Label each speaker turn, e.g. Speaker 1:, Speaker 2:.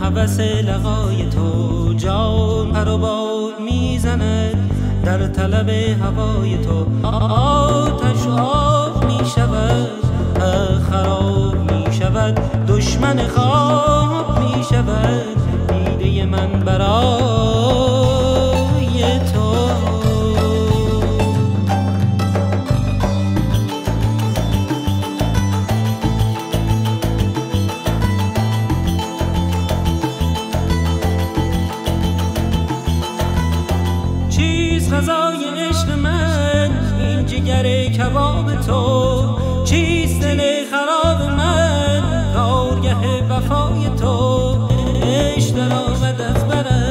Speaker 1: هوس لقای تو، جان پر و بال میزند در طلب هوای تو. آتش آب میشود، خراب میشود، دشمن خواب میشود دیده من برای تو. چیست غذای عشق من، این جگر کباب تو؟ چیست دل خراب من، کارگه وفای تو؟ عشق در آمد از برم